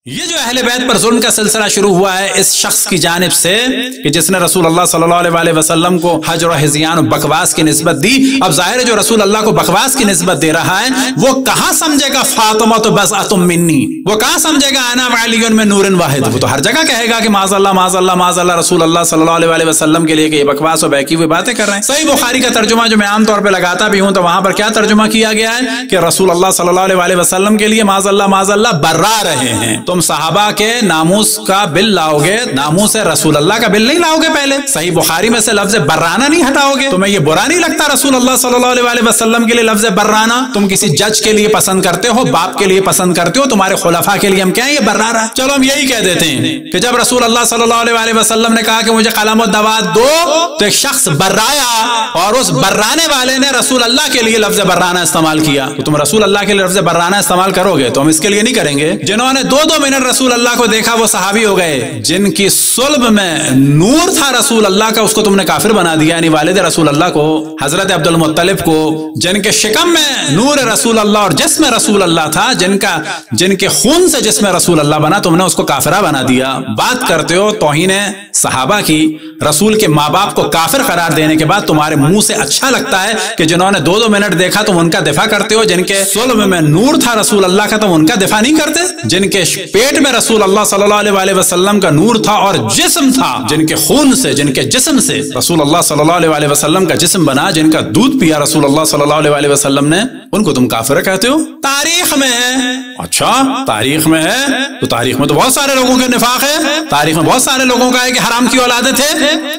ये जो अहले बैत पर जुल्म का सिलसिला शुरू हुआ है इस शख्स की जानिब से कि जिसने रसूल अल्लाह सल्लल्लाहु अलैहि वसल्लम को हजर और हिज़यान और बकवास की निस्बत दी। अब जाहिर है जो रसूल अल्लाह को बकवास की निस्बत दे रहा है वो कहाँ समझेगा फातिमा तो बस अतुम मिन्नी, वो कहाँ समझेगा अना अलियुन में नूरिन वाहिद। वो तो हर जगह कहेगा कि माज़अल्लाह माज़अल्लाह माज़अल्लाह रसूल अल्लाह सल्लल्लाहु अलैहि वसल्लम के लिए कि ये बकवास और बहकी हुई बातें कर रहे हैं। सही बुखारी का तर्जुमा जो मैं आमतौर पर लगाता भी हूँ तो वहां पर क्या तर्जुमा किया गया है कि रसूल अल्लाह सल्लल्लाहु अलैहि वसल्लम के लिए माज़अल्लाह माज़अल्लाह बर्रा रहे हैं। तुम सहाबा के नामूस का बिल लाओगे, नामूस रसूल अल्लाह का बिल नहीं लाओगे। पहले सही बुखारी में से लफ्ज बर्राना नहीं हटाओगे। तुम्हें ये बुरा नहीं लगता रसूल अल्लाह सल्लल्लाहु अलैहि वसल्लम के लिए लफ्ज बर्राना? तुम किसी जज के लिए पसंद करते हो, बाप के लिए पसंद करते हो, तुम्हारे खुलफा के लिए हम क्या है ये बर्राना। चलो हम यही कह देते हैं कि जब रसूल अल्लाह सल्लल्लाहु अलैहि वसल्लम ने कहा कि मुझे कलम और दवा दो तो एक शख्स बर्राया और उस बर्राने वाले ने रसूल अल्लाह के लिए लफ्ज बर्राना इस्तेमाल किया। तो तुम रसूल अल्लाह के लिए लफ्ज बर्राना इस्तेमाल करोगे तो हम इसके लिए नहीं करेंगे। जिन्होंने 2-2 मिनट रसूल अल्लाह को देखा वो सहाबी हो गए। जिनकी सुल्ब में नूर था रसूल अल्लाह का उसको तुमने काफिर बना दिया, यानी वालिद रसूल अल्लाह को, हजरत अब्दुल मुत्तलिब को। जिनके शिकम में नूर रसूल अल्लाह और जिस्म रसूल अल्लाह था, जिनके खून से जिस्म रसूल अल्लाह बना, तुमने उसको काफिरा बना दिया। बात करते हो तौहीन सहाबा की, रसूल के माँ बाप को काफिर करार देने के बाद तुम्हारे मुंह से अच्छा लगता है कि जिन्होंने 2-2 मिनट देखा तुम उनका दिफा करते हो। जिनके सुल्ब में नूर था रसूल अल्लाह का तुम उनका दिफा नहीं करते। जिनके पेट में रसूल अल्लाह सल्लल्लाहु अलैहि वसल्लम का नूर था और जिस्म था, जिनके खून से, जिनके जिस्म से रसूल अल्लाह सल्लल्लाहु अलैहि वसल्लम का जिस्म बना, जिनका दूध पिया रसूल अल्लाह सल्लल्लाहु अलैहि वसल्लम ने, उनको तुम काफिर कहते हो। तारीख में है। अच्छा तारीख में है तो तारीख में तो बहुत सारे लोगों के निफाक है। तारीख में बहुत सारे लोगों का है कि हराम की औलादे थे।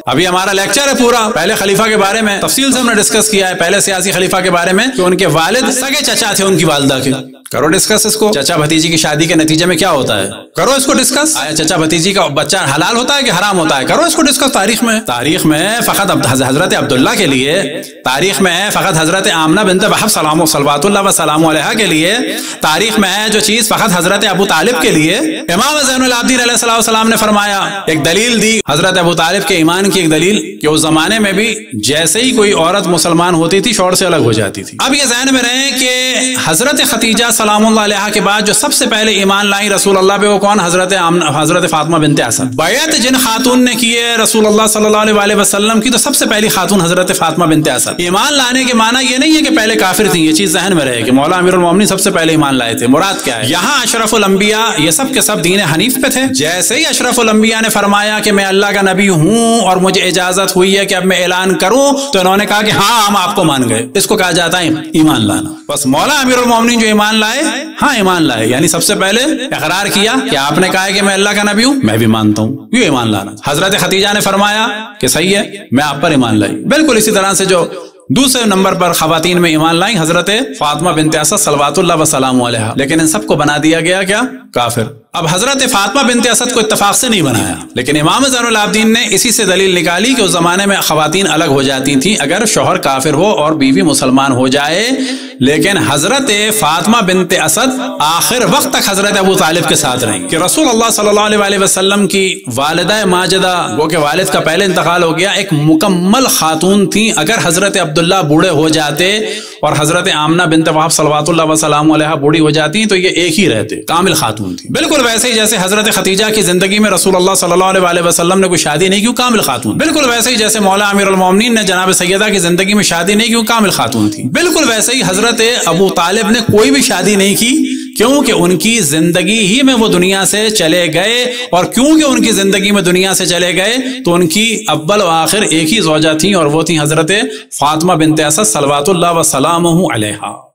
अभी हमारा लेक्चर है पूरा पहले खलीफा के बारे में, तफसील से हमने डिस्कस किया है पहले सियासी खलीफा के बारे में कि उनके वालिद सगे चचा थे उनकी वालदा के। करो डिस्कस इसको। चचा भतीजी की शादी के नतीजे में क्या होता है, करो इसको डिस्कस। आया चचा भतीजी का बच्चा हलाल होता है कि हराम होता है, करो इसको डिस्कस। तारीख में फकत हजरत अब्दुल्ला के लिए, तारीख में है फकत हजरत आमना बिन्त वहब सलवातुल्लाह व सलामु अलैहा के लिए, तारीख में है जो चीज फकत हजरत अबू तालिब के लिए। इमाम ज़ैनुल आबिदीन अलैहिस्सलाम ने फरमाया, एक दलील दी हजरत अबू तालिब के ईमान की, एक दलील कि उस जमाने में भी जैसे ही कोई औरत मुसलमान होती थी शौहर से अलग हो जाती थी। अब ये ज़हन में रहे कि हजरत खतीजा सलामुल्लाह अलैहा के बाद जो सबसे पहले ईमान लाई रसूल अल्लाह पे वो कौन? हजरत फातिमा बिन्ते असद। बैत जिन खातून ने की है रसूल अल्लाह सल्लल्लाहु अलैहि वसल्लम की, तो सबसे पहली खातून हजरत फातिमा बिन्ते असद। ईमान लाने के माना ये नहीं है कि पहले काफिर थी, ये चीज जहन में रहे कि मौला अमीरुल मोमिनीन सबसे पहले ईमान लाए थे। मुराद क्या है यहाँ? अशरफुल अंबिया ये सब के सब दीन हनीफ पे थे। जैसे ही अशरफुल अंबिया ने फरमाया कि मैं अल्लाह का नबी हूँ और मुझे इजाजत हुई है कि अब मैं ऐलान करूं, तो इन्होंने कहा कि हाँ हम आपको मान गए। इसको कहा जाता है ईमान लाना। बस मौला अमीरुल मोमिनीन जो ईमान लाए, हाँ ईमान लाए, यानी सबसे पहले इकरार किया कि आपने कहा है कि मैं अल्लाह का नबी हूं, मैं भी मानता हूं, ये ईमान लाना। हजरत खतीजा ने फरमाया कि सही है मैं आप पर ईमान लाई। बिल्कुल इसी तरह से जो दूसरे नंबर पर खवातीन में ईमान लाई हजरत फातिमा बिन्ते असद सलवातुल्लाह व सलामु अलैहा, लेकिन इन सबको बना दिया गया क्या? काफिर। अब हजरत फातिमा बिन्ते असद को इत्तफाक से नहीं बनाया, लेकिन इमाम ज़ैनुल आबिदीन ने इसी से दलील निकाली कि उस जमाने में खवातीन अलग हो जाती थी अगर शौहर काफिर हो और बीवी मुसलमान हो जाए। लेकिन हजरत फातिमा बिन्ते असद आखिर वक्त तक हजरत अबू तालिब के साथ रही कि रसूल अल्लाह सल्लल्लाहु अलैहि वसल्लम की वालिदा माजिदा, वो के वालिद का पहले इंतकाल हो गया, एक मुकम्मल खातून थी। अगर हजरत अब्दुल्ला बूढ़े हो जाते और हजरत आमना बिन्त वहब सलवातुल्लाह व सलामु अलैहा बूढ़ी हो जाती तो ये एक ही रहते, कामिल खातून थी। बिल्कुल वैसे ही जैसे हजरत खतीजा की जिंदगी में रसूल अल्लाह सल्लल्लाहु अलैहि वसल्लम ने कोई शादी नहीं की, कामिल खातून। बिल्कुल वैसे ही जैसे मौला अमीरुल मोमिनीन ने जनाब सैयदा की जिंदगी में शादी नहीं की, कामिल खातून थी। बिल्कुल वैसे ही हजरत अबू तालिब ने कोई भी शादी नहीं की, क्योंकि उनकी जिंदगी ही में वो दुनिया से चले गए। और क्योंकि उनकी जिंदगी में दुनिया से चले गए तो उनकी अव्वल व आखिर एक ही ज़ौजा थी और वो थी हजरत फातिमा बिन्ते असद सलवातुल्लाह व सलामुहु अलैहा।